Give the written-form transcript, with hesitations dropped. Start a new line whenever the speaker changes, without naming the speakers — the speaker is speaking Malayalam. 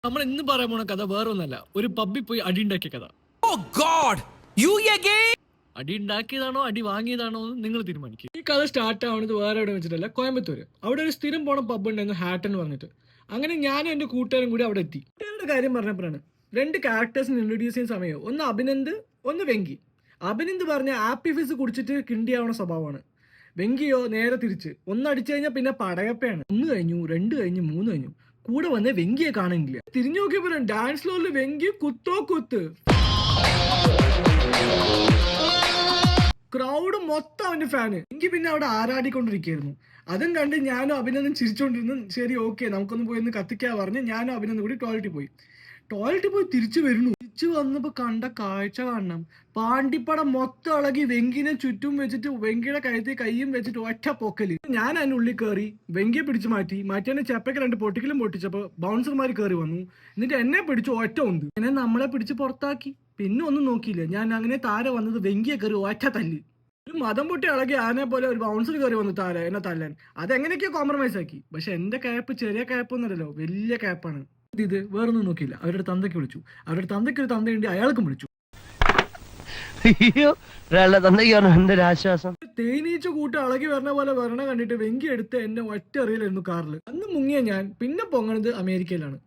നമ്മൾ ഇന്ന് പറയാൻ പോണ കഥ വേറെ ഒന്നല്ല, ഒരു പബ്ബിൽ പോയി അടി ഉണ്ടാക്കിയ കഥ. അടി ഉണ്ടാക്കിയതാണോ അടി വാങ്ങിയതാണോ എന്ന് നിങ്ങൾ തീരുമാനിക്കും. ഈ കഥ സ്റ്റാർട്ട് ആവുന്നത് വേറെ എവിടെ വെച്ചിട്ടല്ല, കോയമ്പത്തൂര്. അവിടെ ഒരു സ്ഥിരം പോണ പബ്ബ് ഉണ്ടായിരുന്നു, ഹാട്ടൻ എന്ന് പറഞ്ഞിട്ട്. അങ്ങനെ ഞാനും എൻ്റെ കൂട്ടുകാരും കൂടി അവിടെ എത്തി. കൂട്ടുകാരുടെ കാര്യം പറഞ്ഞപ്പോഴാണ് രണ്ട് ക്യാരക്ടേഴ്സിന് ഇൻട്രൊഡ്യൂസ് ചെയ്യുന്ന സമയം, ഒന്ന് അഭിനന്ദ്, ഒന്ന് വെങ്കി. അഭിനന്ദ് പറഞ്ഞ ആപ്പി ഫിസ് കുടിച്ചിട്ട് കിണ്ടിയാവണ സ്വഭാവമാണ്. വെങ്കിയോ നേരെ തിരിച്ച്, ഒന്ന് അടിച്ചു കഴിഞ്ഞാൽ പിന്നെ പടയപ്പയാണ്. 1 കഴിഞ്ഞു, 2 കഴിഞ്ഞു, 3 കഴിഞ്ഞു, കൂടെ വന്ന് വെങ്കിയെ കാണുന്നില്ല. തിരിഞ്ഞു നോക്കിയപ്പോ ഡാൻസ് ഫ്ലോറിൽ വെങ്കി കുത്തോ കുത്ത്. ക്രൗഡ് മൊത്തം അവന്റെ ഫാന്. എനിക്ക് പിന്നെ അവിടെ ആരാടിക്കൊണ്ടിരിക്കുകയായിരുന്നു. അതും കണ്ട് ഞാനും അഭിനന്ദൻ ചിരിച്ചോണ്ടിരുന്നു. ശരി, ഓക്കെ, നമുക്കൊന്ന് പോയി ഒന്ന് കത്തിക്കാ പറഞ്ഞ് ഞാനും അഭിനന്ദൻ കൂടി ടോയ്ലറ്റിൽ പോയി തിരിച്ചു വരുന്നു. തിരിച്ചു വന്നപ്പോ കണ്ട കാഴ്ച കാണണം. പാണ്ടിപ്പടം മൊത്തം ഇളകി വെങ്കിനെ ചുറ്റും വെച്ചിട്ട് വെങ്കിയുടെ കഴുത്തിൽ കയ്യും വെച്ചിട്ട് ഒറ്റ പൊക്കല്. ഞാൻ അതിനുള്ളിൽ കയറി വെങ്കിയെ പിടിച്ചു മാറ്റിയെന്നെ ചെപ്പയ്ക്ക് 2 പൊട്ടിക്കലും പൊട്ടിച്ചപ്പോ ബൗൺസർമാർ കയറി വന്നു. എന്നിട്ട് എന്നെ പിടിച്ചു ഒറ്റ ഉണ്ട്. എന്നെ നമ്മളെ പിടിച്ച് പുറത്താക്കി. പിന്നെ ഒന്നും നോക്കിയില്ല. ഞാൻ അങ്ങനെ താരെ വന്നത് വെങ്കിയെ കയറി ഒറ്റ തല്ല്. ഒരു മതം പൊട്ടി ഇളകി ആനെ പോലെ ഒരു ബൗൺസർ കയറി വന്നു താരെ എന്നെ തല്ലാൻ. അതെങ്ങനെയൊക്കെയോ കോംപ്രമൈസ് ആക്കി. പക്ഷെ എന്റെ ക്യാപ്പ് ചെറിയ ക്യാപ്പ് ഒന്നല്ലല്ലോ, വലിയ ക്യാപ്പാണ്. ഇത് വേറൊന്നും നോക്കിയില്ല. അവരുടെ തന്തയ്ക്ക് വിളിച്ചു. അവരുടെ തന്തയ്ക്ക് ഒരു തന്തയുണ്ട്, അയാൾക്കും വിളിച്ചു. തേനീച്ച കൂട്ട് ഇളകി വരണ പോലെ വരണ കണ്ടിട്ട് വെങ്കി എടുത്ത് എന്നെ ഒറ്റ അറിയില്ലായിരുന്നു കാറിൽ. അന്ന് മുങ്ങിയ ഞാൻ പിന്നെ പൊങ്ങണത് അമേരിക്കയിലാണ്.